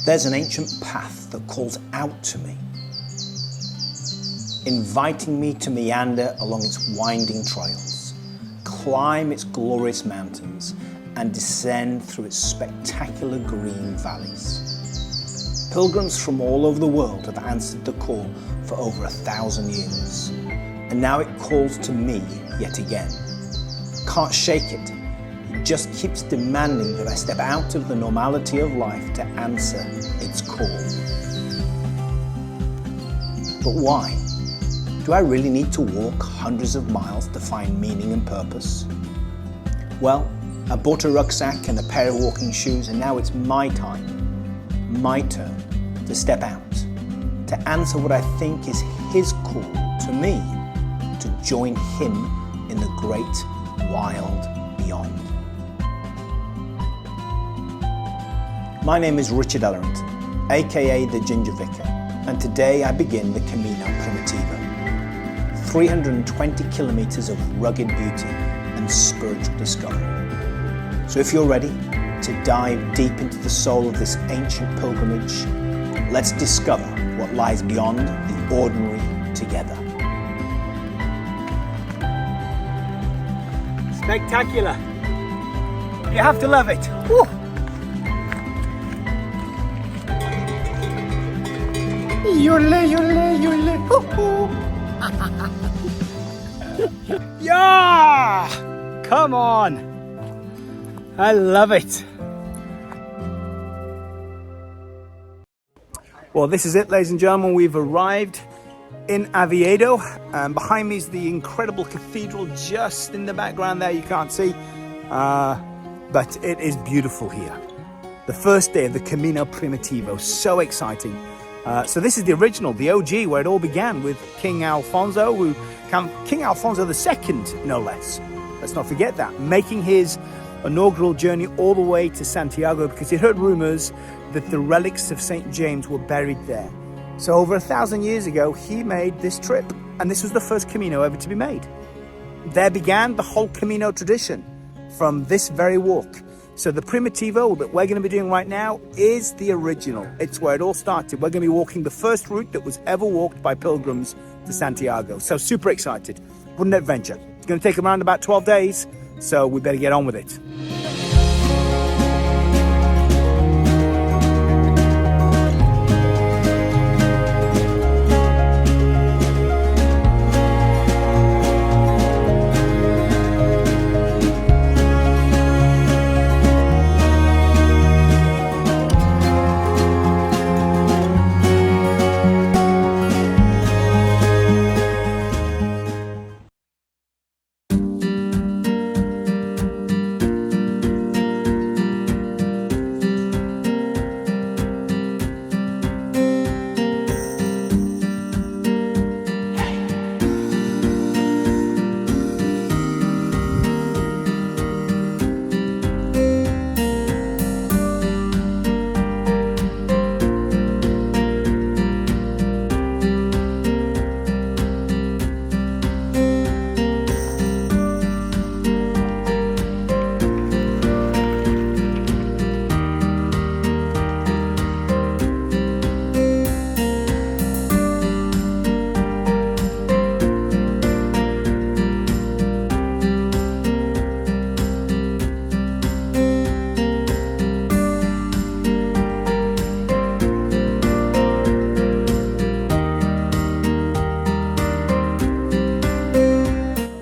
There's an ancient path that calls out to me, inviting me to meander along its winding trails, climb its glorious mountains, and descend through its spectacular green valleys. Pilgrims from all over the world have answered the call for over 1,000 years, and now it calls to me yet again. Can't shake it. It just keeps demanding that I step out of the normality of life to answer its call. But why? Do I really need to walk hundreds of miles to find meaning and purpose? Well, I bought a rucksack and a pair of walking shoes, and now it's my time, my turn, to step out, to answer what I think is his call to me, to join him in the great, wild beyond. My name is Richard Ellerington, aka the Ginger Vicar, and today I begin the Camino Primitivo. 320 kilometers of rugged beauty and spiritual discovery. So if you're ready to dive deep into the soul of this ancient pilgrimage, let's discover what lies beyond the ordinary together. Spectacular. You have to love it. Woo. Yole, yole, yole. Hoo-hoo. Yeah! Come on. I love it. Well, this is it, ladies and gentlemen. We've arrived in Oviedo. Behind me is the incredible cathedral just in the background there. You can't see, but it is beautiful here. The first day of the Camino Primitivo. So exciting. So this is the original, the OG, where it all began with King Alfonso, King Alfonso II, no less. Let's not forget that, making his inaugural journey all the way to Santiago because he heard rumors that the relics of St. James were buried there. So over 1,000 years ago, he made this trip, and this was the first Camino ever to be made. There began the whole Camino tradition from this very walk. So the Primitivo that we're going to be doing right now is the original. It's where it all started. We're going to be walking the first route that was ever walked by pilgrims to Santiago. So super excited. What an adventure. It's going to take around about 12 days, so we better get on with it.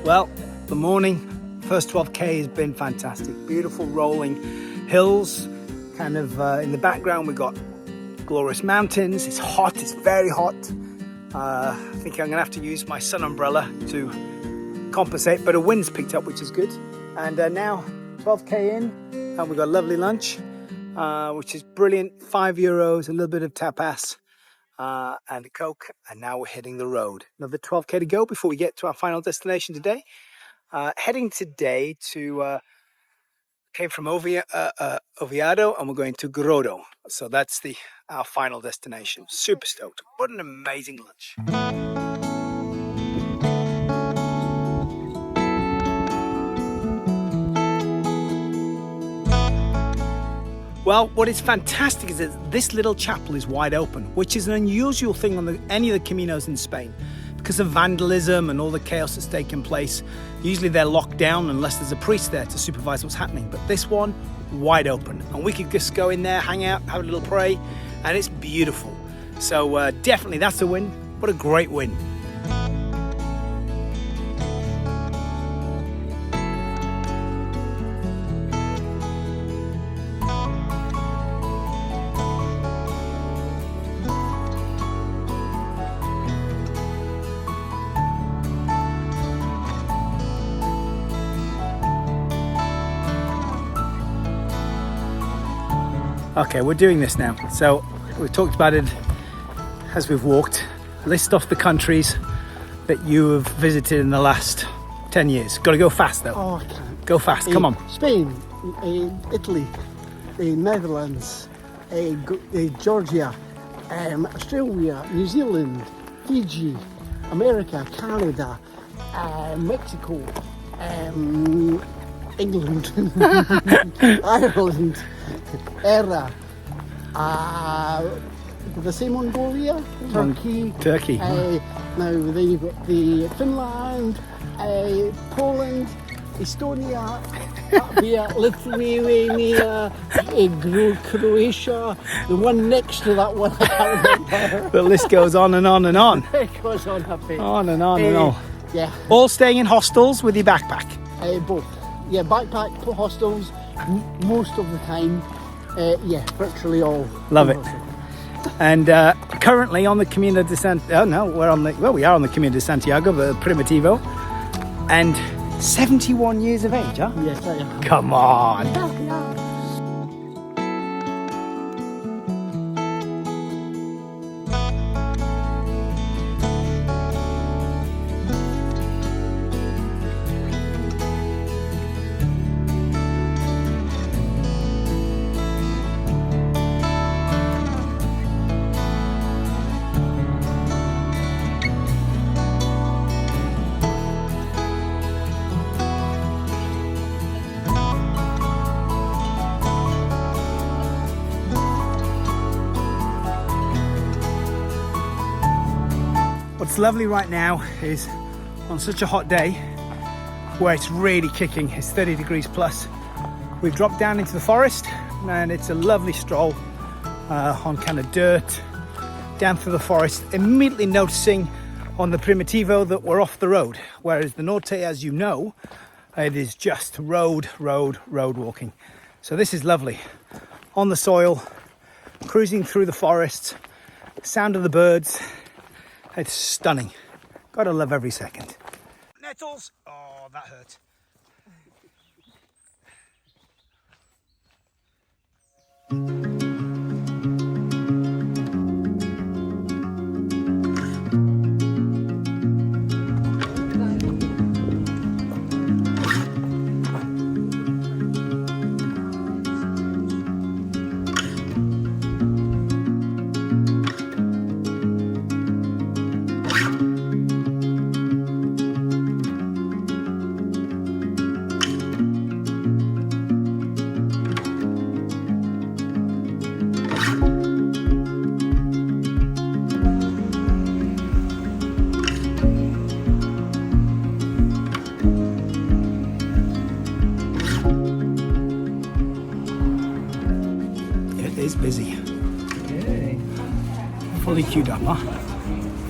Well, the morning, first 12K has been fantastic. Beautiful rolling hills, kind of in the background we've got glorious mountains. It's hot, it's very hot. I think I'm gonna have to use my sun umbrella to compensate, but a wind's picked up, which is good. And now 12K in, and we've got a lovely lunch, which is brilliant. €5, a little bit of tapas, and a Coke, and now we're hitting the road. Another 12K to go before we get to our final destination today. Heading today to, came from Oviedo, and we're going to Grodo. So that's our final destination. Super stoked. What an amazing lunch. Well, what is fantastic is that this little chapel is wide open, which is an unusual thing on any of the Caminos in Spain. Because of vandalism and all the chaos that's taken place, usually they're locked down unless there's a priest there to supervise what's happening. But this one, wide open. And we could just go in there, hang out, have a little pray, and it's beautiful. So definitely that's a win. What a great win. Okay, we're doing this now. So we've talked about it as we've walked. List off the countries that you have visited in the last 10 years. Got to go fast though. Oh, I can't. Go fast, come on. Spain, Italy, Netherlands, Georgia, Australia, New Zealand, Fiji, America, Canada, Mexico, England, Ireland, Era, the same Mongolia, Turkey. Now then you've got the Finland, Poland, Estonia, Latvia, Lithuania, Croatia. The one next to that one I can't remember. The list goes on and on and on. It goes on a bit. On and on and on. Yeah. All staying in hostels with your backpack. Both. Yeah, backpack, hostels, most of the time. Yeah, virtually all. Love it. And currently on the Camino de Santiago, we are on the Camino de Santiago, the Primitivo, and 71 years of age, huh? Yes, I am. Come on. What's lovely right now is on such a hot day where it's really kicking, it's 30 degrees plus. We've dropped down into the forest and it's a lovely stroll on kind of dirt down through the forest, immediately noticing on the Primitivo that we're off the road, whereas the Norte, as you know, it is just road walking. So this is lovely. On the soil, cruising through the forest, sound of the birds. It's stunning. Gotta love every second. Nettles! Oh, that hurt. Is busy. Okay. Fully queued up, huh?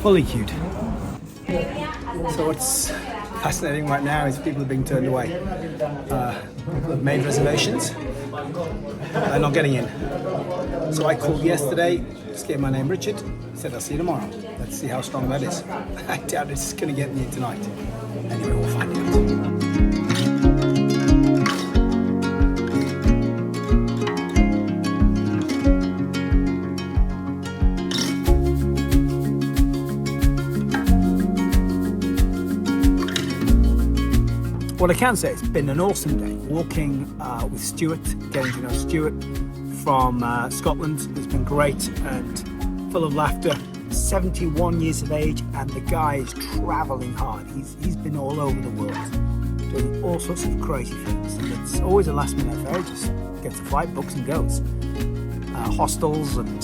Fully queued. So what's fascinating right now is people are being turned away. People have made reservations. They're not getting in. So I called yesterday, just gave my name Richard, said I'll see you tomorrow. Let's see how strong that is. I doubt it's going to get me in tonight. Anyway, we'll find out. What I can say, it's been an awesome day. Walking with Stuart, getting to know Stuart from Scotland has been great and full of laughter. 71 years of age and the guy is travelling hard. He's been all over the world. doing all sorts of crazy things. And it's always a last minute affair, just gets a flight, books and goes. Hostels and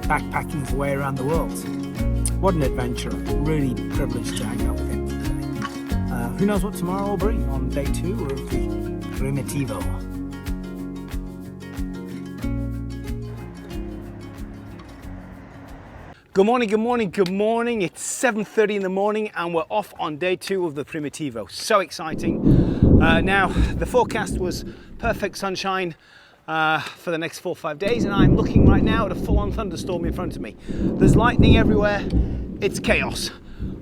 backpacking his way around the world. What an adventure. Really privileged to hang out with him today. Who knows what tomorrow will bring on day 2 of the Primitivo. Good morning, good morning, good morning. It's 7:30 in the morning and we're off on day 2 of the Primitivo. So exciting. Now, the forecast was perfect sunshine for the next 4 or 5 days, and I'm looking right now at a full-on thunderstorm in front of me. There's lightning everywhere. It's chaos.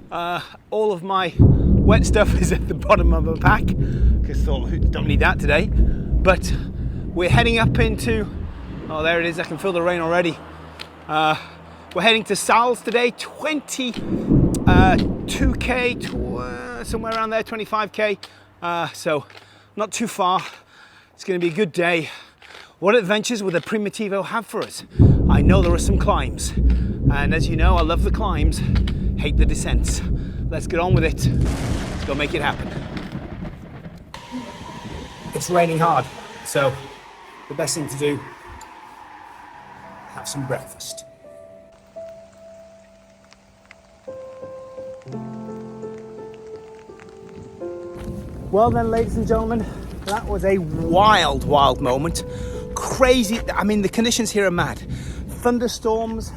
All of my wet stuff is at the bottom of my pack because I thought, don't need that today. But we're heading up into, oh there it is, I can feel the rain already. We're heading to Sals today, 22k, somewhere around there, 25k. So not too far. It's going to be a good day. What adventures will the Primitivo have for us? I know there are some climbs, and as you know, I love the climbs, hate the descents. Let's get on with it. Let's go make it happen. It's raining hard, so the best thing to do, have some breakfast. Well then, ladies and gentlemen, that was a wild moment. Crazy, I mean, the conditions here are mad. Thunderstorms,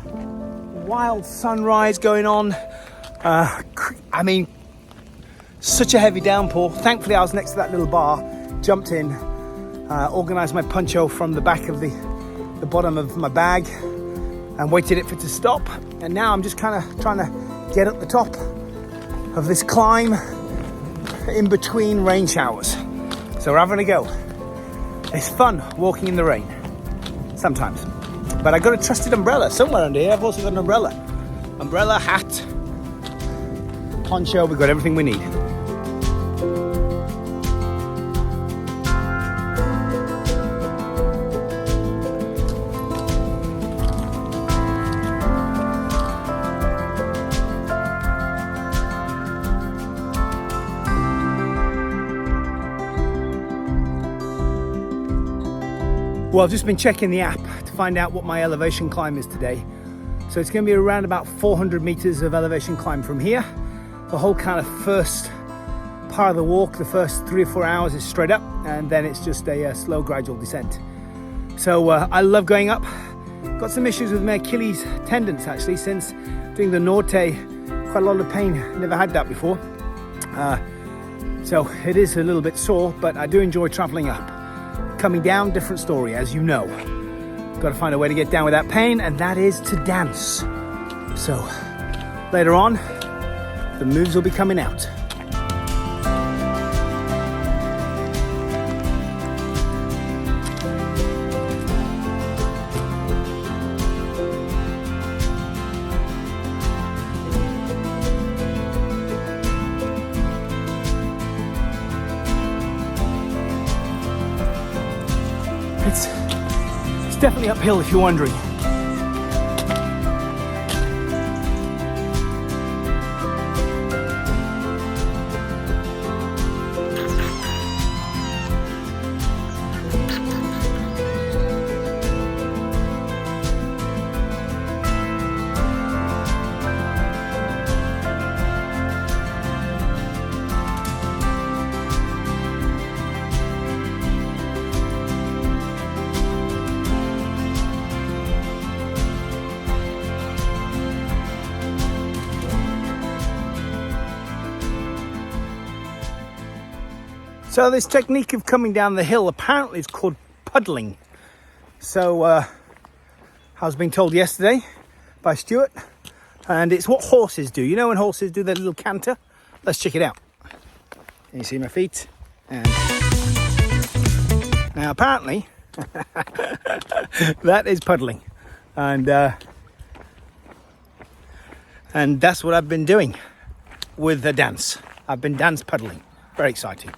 wild sunrise going on. I mean, such a heavy downpour. Thankfully, I was next to that little bar, jumped in, organised my poncho from the back of the bottom of my bag and waited for it to stop. And now I'm just kind of trying to get up the top of this climb in between rain showers. So we're having a go. It's fun walking in the rain, sometimes. But I got a trusted umbrella somewhere under here. I've also got an umbrella. Umbrella, hat, poncho, we've got everything we need. Well, I've just been checking the app to find out what my elevation climb is today. So it's going to be around about 400 meters of elevation climb from here. The whole kind of first part of the walk, the first 3 or 4 hours is straight up, and then it's just a slow gradual descent. So I love going up. Got some issues with my Achilles tendons actually since doing the Norte. Quite a lot of pain, never had that before. So it is a little bit sore, but I do enjoy traveling up. Coming down, different story, as you know. Got to find a way to get down without pain, and that is to dance. So later on, the moves will be coming out. It's definitely uphill if you're wondering. So this technique of coming down the hill apparently is called puddling. So I was being told yesterday by Stuart, and it's what horses do. You know when horses do their little canter? Let's check it out. Can you see my feet? And now apparently that is puddling, and that's what I've been doing with the dance. I've been dance puddling. Very exciting.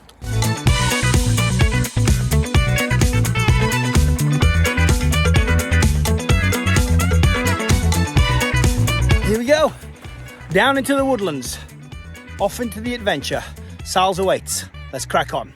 Here we go, down into the woodlands, off into the adventure. Sals awaits. let's crack on.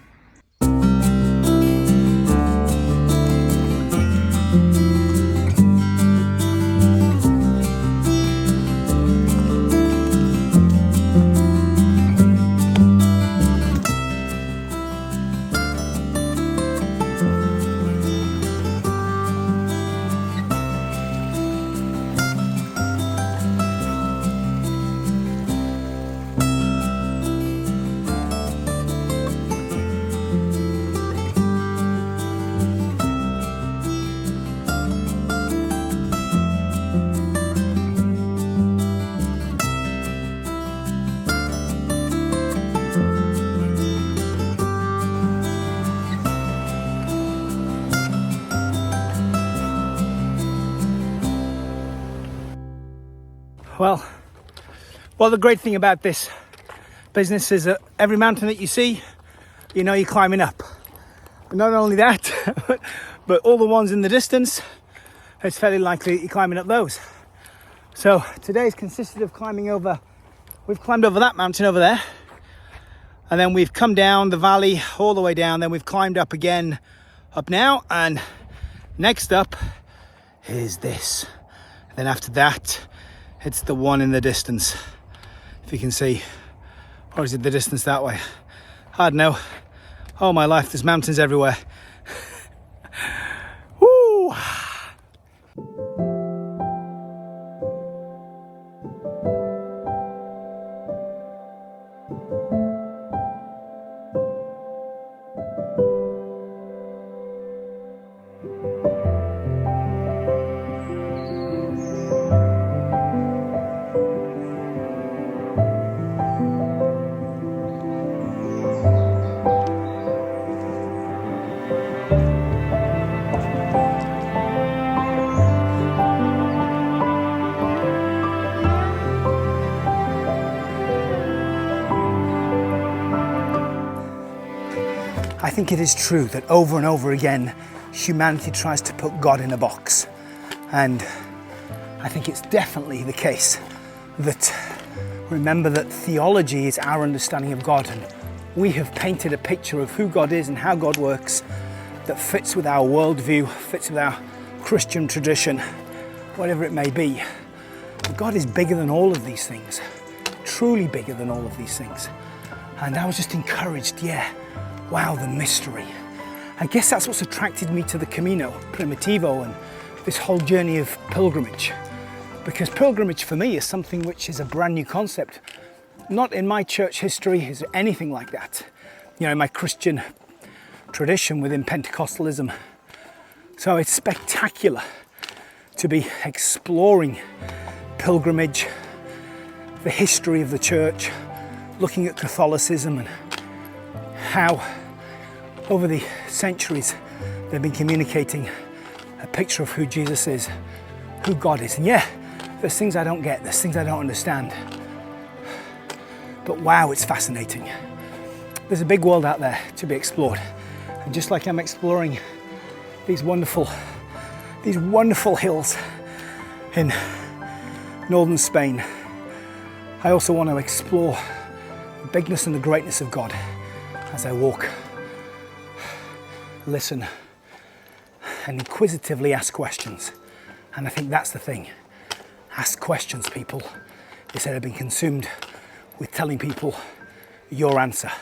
Well, the great thing about this business is that every mountain that you see, you know you're climbing up. And not only that, but all the ones in the distance, it's fairly likely that you're climbing up those. So today's consisted of we've climbed over that mountain over there, and then we've come down the valley all the way down, then we've climbed up again, up now, and next up is this. And then after that, it's the one in the distance, if you can see. Or is it the distance that way? I don't know. Oh my life, there's mountains everywhere. Woo! I think it is true that over and over again, humanity tries to put God in a box. And I think it's definitely the case that, remember that theology is our understanding of God, and we have painted a picture of who God is and how God works that fits with our worldview, fits with our Christian tradition, whatever it may be. But God is bigger than all of these things, truly bigger than all of these things. And I was just encouraged, wow, the mystery. I guess that's what's attracted me to the Camino Primitivo and this whole journey of pilgrimage. Because pilgrimage for me is something which is a brand new concept. Not in my church history is anything like that. You know, in my Christian tradition within Pentecostalism. So it's spectacular to be exploring pilgrimage, the history of the church, looking at Catholicism and how over the centuries they've been communicating a picture of who Jesus is, who God is. And there's things I don't get, there's things I don't understand. But wow, it's fascinating. There's a big world out there to be explored. And just like I'm exploring these wonderful hills in northern Spain, I also want to explore the bigness and the greatness of God as I walk, listen, and inquisitively ask questions. And I think that's the thing. Ask questions, people, instead of being consumed with telling people your answer.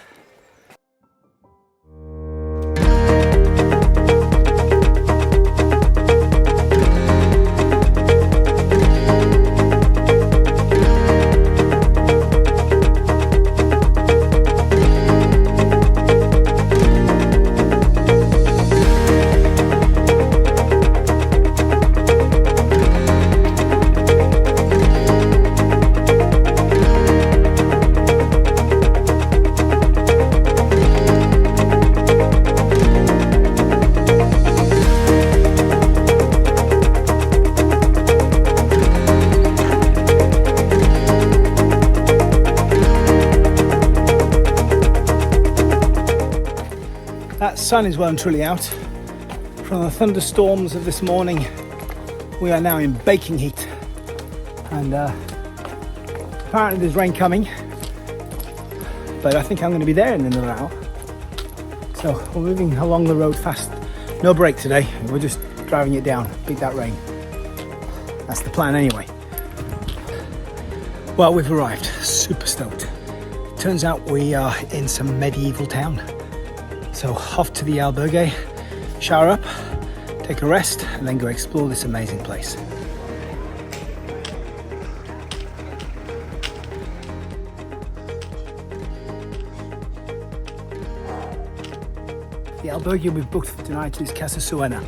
That sun is well and truly out. From the thunderstorms of this morning, we are now in baking heat. And apparently there's rain coming, but I think I'm going to be there in another hour. So we're moving along the road fast. No break today. We're just driving it down, beat that rain. That's the plan anyway. Well, we've arrived. Super stoked. Turns out we are in some medieval town. So off to the albergue, shower up, take a rest, and then go explore this amazing place. The albergue we've booked for tonight is Casa Suena.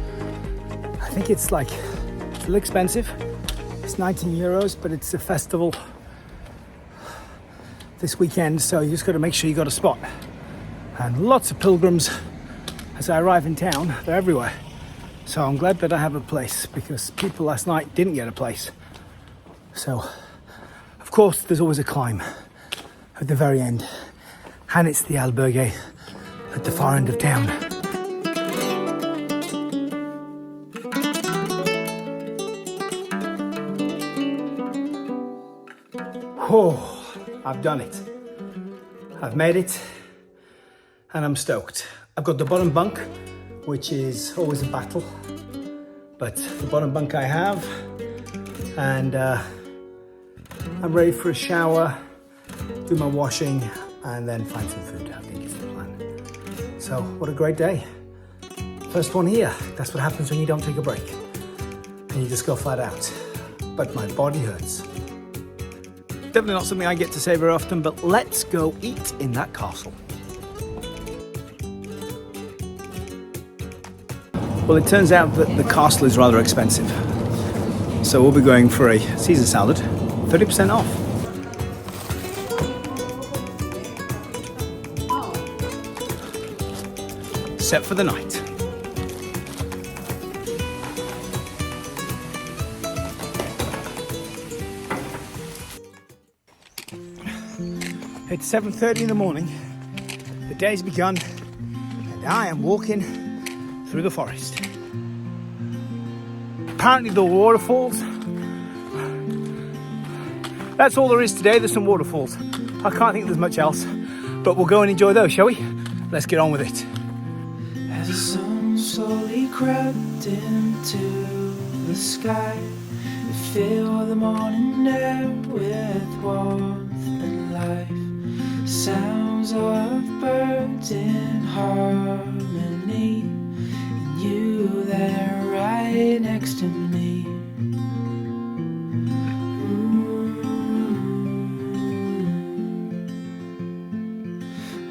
I think it's a little expensive. It's 19 euros, but it's a festival this weekend, so you just got to make sure you got a spot. And lots of pilgrims as I arrive in town. They're everywhere. So I'm glad that I have a place, because people last night didn't get a place. So, of course, there's always a climb at the very end, and it's the albergue at the far end of town. Oh, I've done it. I've made it, and I'm stoked. I've got the bottom bunk, which is always a battle, but the bottom bunk I have, and I'm ready for a shower, do my washing, and then find some food. I think it's the plan. So, what a great day. First one here. That's what happens when you don't take a break, and you just go flat out. But my body hurts. Definitely not something I get to say very often, but let's go eat in that castle. Well, it turns out that the castle is rather expensive. So we'll be going for a Caesar salad, 30% off. Set for the night. It's 7:30 in the morning. The day's begun, and I am walking through the forest. Apparently there were waterfalls. That's all there is today. There's some waterfalls. I can't think there's much else, but we'll go and enjoy those, shall we? Let's get on with it. As the sun slowly crept into the sky, it filled the morning air with warmth and life. Sounds of birds in harmony, and you there right next to me.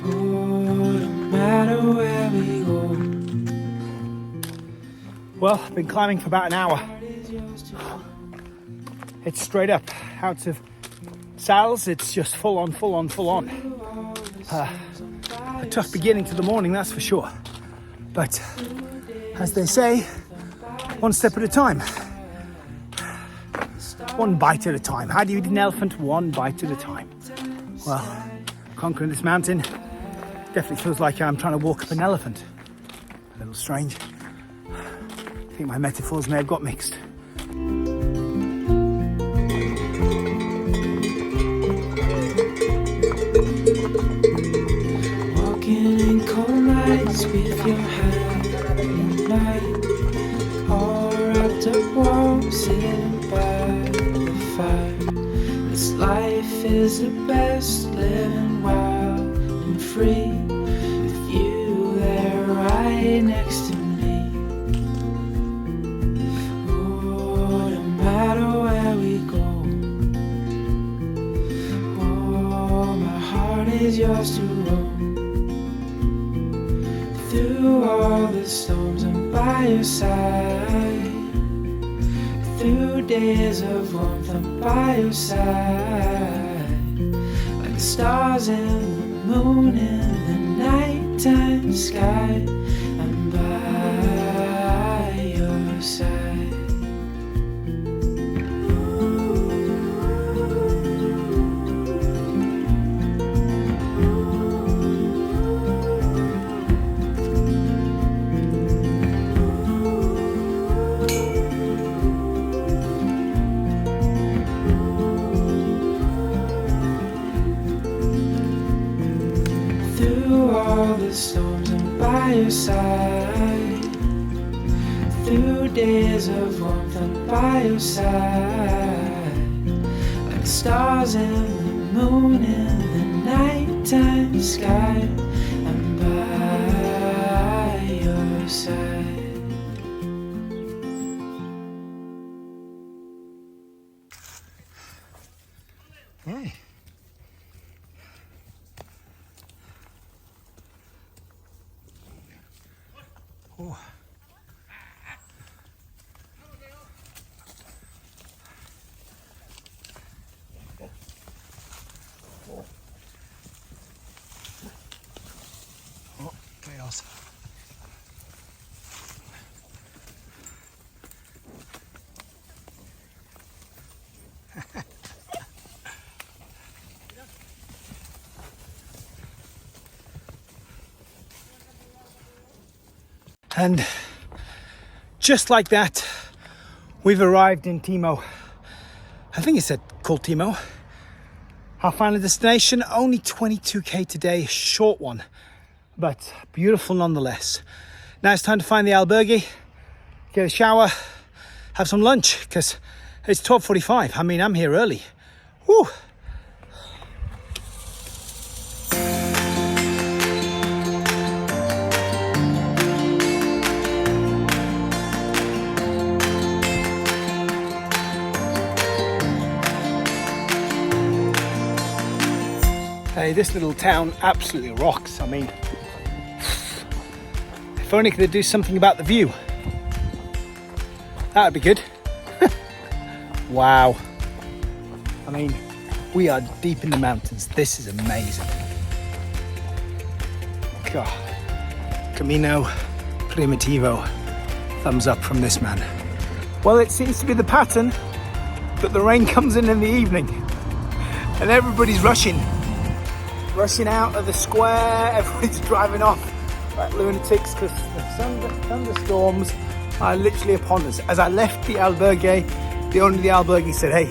Oh, no matter where we go. Well, I've been climbing for about an hour. It's straight up, out of saddles, it's just full on. A tough beginning to the morning, that's for sure. But, as they say, one step at a time. One bite at a time. How do you eat an elephant? One bite at a time. Well, conquering this mountain definitely feels like I'm trying to walk up an elephant. A little strange. I think my metaphors may have got mixed. Walking in cold nights with your hand in mine, all wrapped up warm, sitting by the fire. This life is the best, living wild and free, with you there right next to me. Oh, no matter where we go, oh, my heart is yours to roam. Through all the storms, I'm by your side. Through days of warmth, I'm by your side. Like the stars and the moon in the nighttime sky, I'm by your side. Through all the storms, I'm by side. Through days of warmth, I'm by your side. Like the stars and the moon in the nighttime sky, I'm by your side. Hey. Oh. Oh, chaos. And just like that, we've arrived in Timo. I think it's called Timo. Our final destination, only 22k today, a short one, but beautiful nonetheless. Now it's time to find the albergue, get a shower, have some lunch, because it's 12:45. I mean, I'm here early. Woo! Hey, this little town absolutely rocks. I mean, if only could do something about the view. That would be good. Wow. I mean, we are deep in the mountains. This is amazing. God. Camino Primitivo. Thumbs up from this man. Well, it seems to be the pattern that the rain comes in the evening and everybody's rushing out of the square. Everybody's driving off like lunatics because the thunderstorms are literally upon us. As I left the albergue, the owner of the albergue said, "Hey,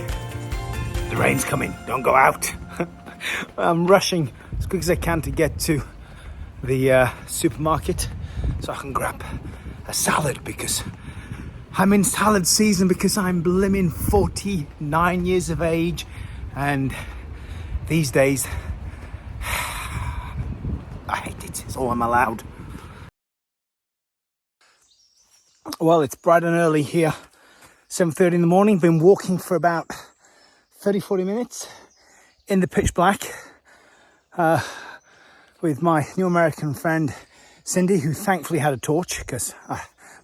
the rain's coming, don't go out." I'm rushing as quick as I can to get to the supermarket so I can grab a salad, because I'm in salad season, because I'm blimmin' 49 years of age, and these days I hate it. It's all I'm allowed. Well, it's bright and early here, 7:30 in the morning. Been walking for about 30-40 minutes in the pitch black with my new American friend Cindy, who thankfully had a torch because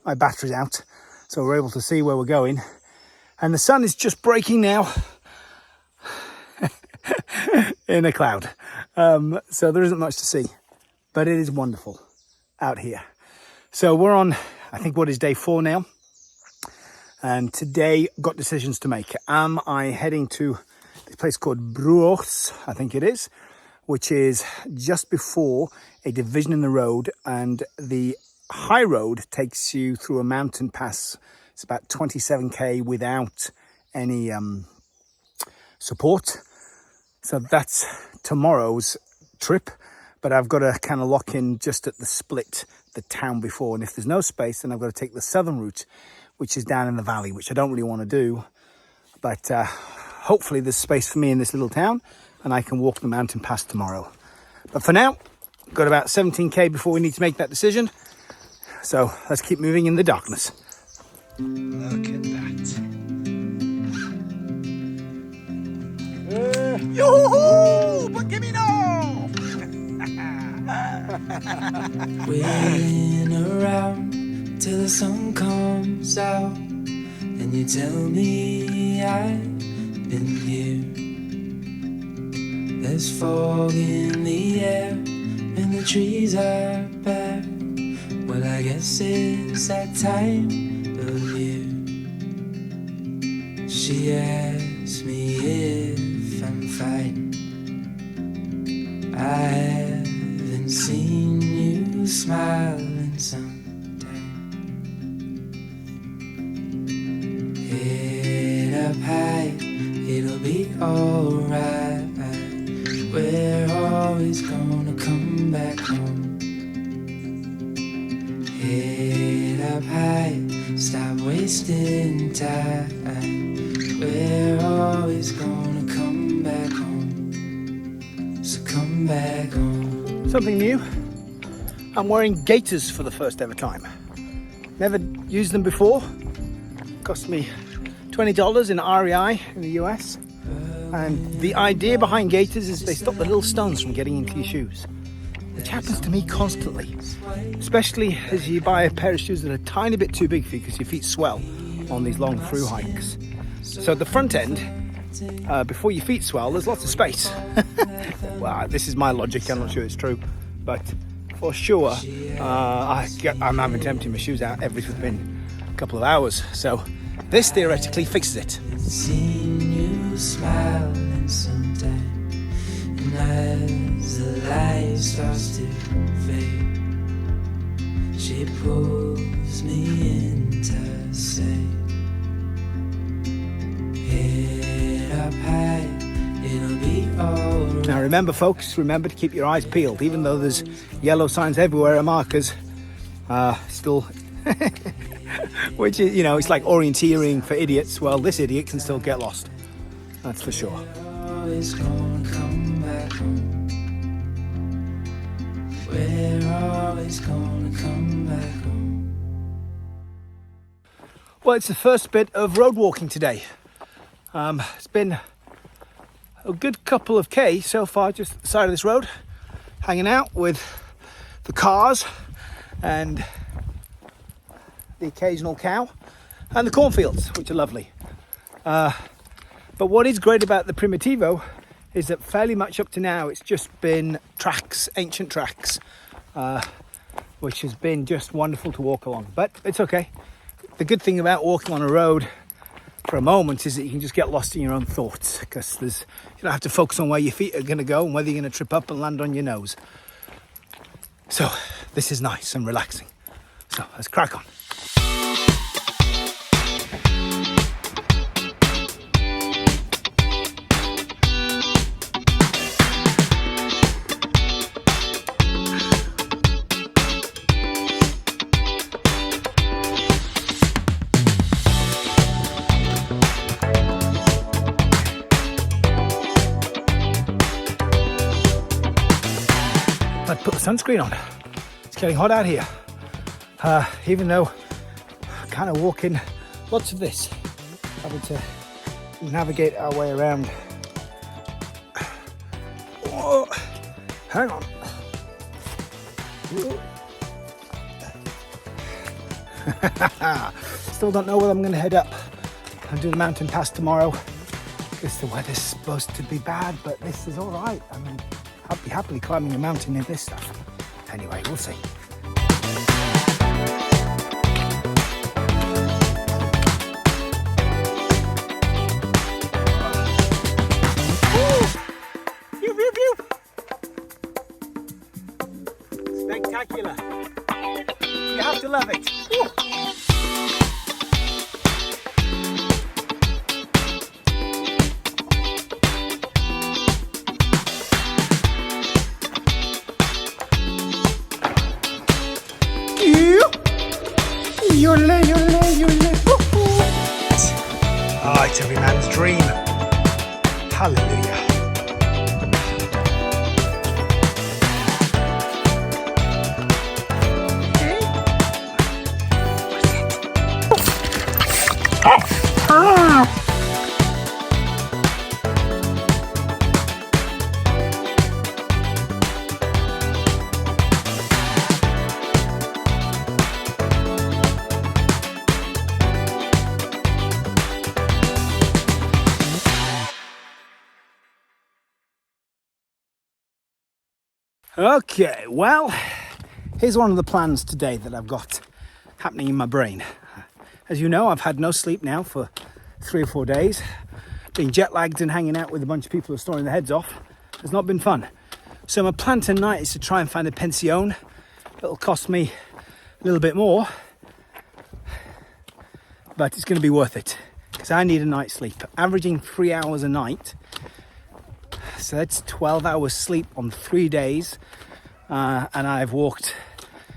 my battery's out, so we're able to see where we're going. And the sun is just breaking now in a cloud, so there isn't much to see, but it is wonderful out here. So we're on, I think, what is day 4 now, and today got decisions to make. Am I heading to this place called Bruos, I think it is, which is just before a division in the road, and the high road takes you through a mountain pass. It's about 27k without any support. So that's tomorrow's trip, but I've got to kind of lock in just at the split, the town before. And if there's no space, then I've got to take the southern route, which is down in the valley, which I don't really want to do. But hopefully there's space for me in this little town and I can walk the mountain pass tomorrow. But for now, got about 17k before we need to make that decision. So let's keep moving in the darkness. Look at that. Yoo-hoo! But give me no! Waiting around till the sun comes out, and you tell me I've been here. There's fog in the air and the trees are bare. Well, I guess it's that time of year. She asked me if I'm fine. I haven't seen you smiling some time. Head up high, it'll be alright. We're always gonna come back home. up high, stop wasting time. We're always gonna come back home, so come back home. Something new. I'm wearing gaiters for the first ever time. Never used them before. Cost me $20 in REI in the US. And the idea behind gaiters is they stop the little stones from getting into your shoes, which happens to me constantly, especially as you buy a pair of shoes that are a tiny bit too big for you because your feet swell on these long through hikes. So at the front end, before your feet swell, there's lots of space. Well, this is my logic, I'm not sure it's true, but for sure, I'm having to empty my shoes out every flipping couple of hours. So this theoretically fixes it. Seen you smiling sometime, and as the light starts to fade, she pulls me into sight. Head up high, it'll be alright. Now remember folks, remember to keep your eyes peeled, even though there's yellow signs everywhere and markers, still, which is, you know, it's like orienteering for idiots. Well, this idiot can still get lost, that's for sure. Always gonna come back home. We're always gonna come back home. Well, it's the first bit of road walking today. It's been a good couple of K so far, just at the side of this road, hanging out with the cars and the occasional cow and the cornfields, which are lovely. But what is great about the Primitivo is that fairly much up to now it's just been tracks, ancient tracks, which has been just wonderful to walk along. But it's okay. The good thing about walking on a road for a moment is that you can just get lost in your own thoughts, because you don't have to focus on where your feet are going to go and whether you're going to trip up and land on your nose. So this is nice and relaxing. So let's crack on. I'd put the sunscreen on. It's getting hot out here. Even though I'm kind of walking lots of this, having to navigate our way around. Oh, hang on. Still don't know whether I'm going to head up and do the mountain pass tomorrow, because the weather's supposed to be bad, but this is all right. I mean, I'd be happily climbing a mountain in this stuff. Anyway, we'll see. Phew, phew, phew. Spectacular. You have to love it. Woo. Yole, yole, yole. Ah, it's every man's dream. Hallelujah. Okay, well, here's one of the plans today that I've got happening in my brain. As you know, I've had no sleep now for 3 or 4 days. Being jet lagged and hanging out with a bunch of people who are snoring their heads off has not been fun. So my plan tonight is to try and find a pension. It'll cost me a little bit more, but it's going to be worth it because I need a night's sleep. Averaging 3 hours a night. So that's 12 hours sleep on 3 days, and I've walked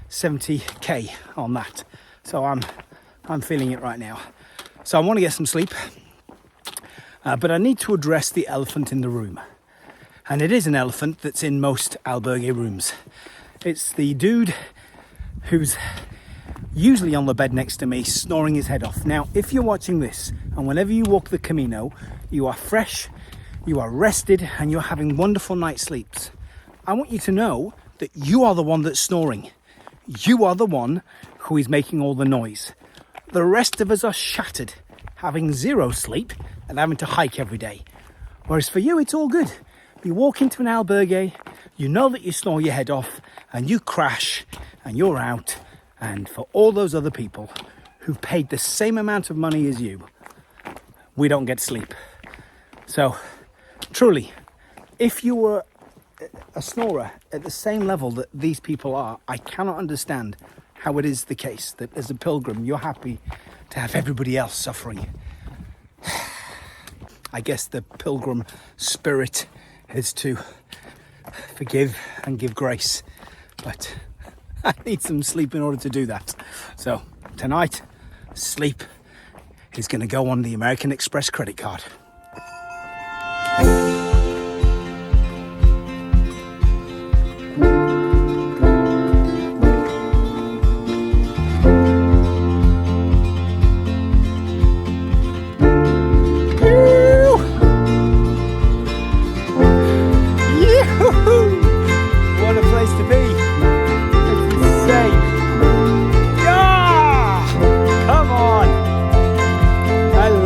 70k on that. So I'm feeling it right now. So I want to get some sleep, but I need to address the elephant in the room. And it is an elephant that's in most albergue rooms. It's the dude who's usually on the bed next to me, snoring his head off. Now, if you're watching this, and whenever you walk the Camino, you are fresh, you are rested, and you're having wonderful night sleeps, I want you to know that you are the one that's snoring. You are the one who is making all the noise. The rest of us are shattered, having zero sleep and having to hike every day. Whereas for you, it's all good. You walk into an albergue, you know that you snore your head off, and you crash, and you're out. And for all those other people who've paid the same amount of money as you, we don't get sleep. So, truly, if you were a snorer at the same level that these people are, I cannot understand how it is the case that as a pilgrim, you're happy to have everybody else suffering. I guess the pilgrim spirit is to forgive and give grace, but I need some sleep in order to do that. So tonight, sleep is going to go on the American Express credit card.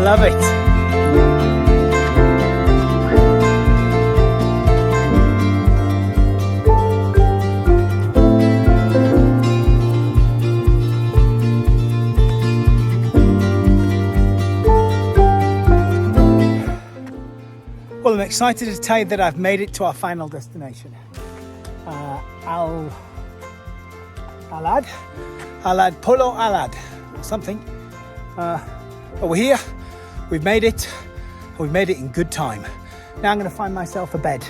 Love it. Well, I'm excited to tell you that I've made it to our final destination. Alad Polo Alad, or something. But we're here. We've made it. We've made it in good time. Now I'm going to find myself a bed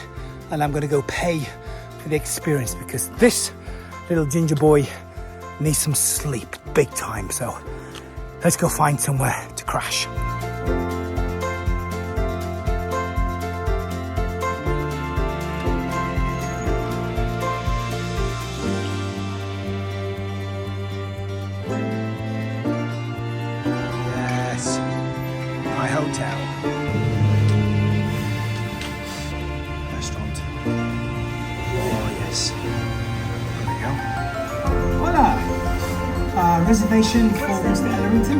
and I'm going to go pay for the experience because this little ginger boy needs some sleep big time. So let's go find somewhere to crash. My hotel. Restaurant. Oh yes. There we go. Voila! Reservation for Mr. Ellerington.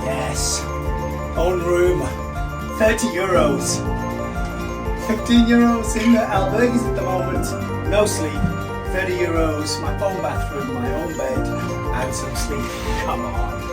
Yes. Own room. 30 euros. 15 euros in the albergues at the moment. No sleep, 30 euros, my own bathroom, my own bed, and some sleep. Come on.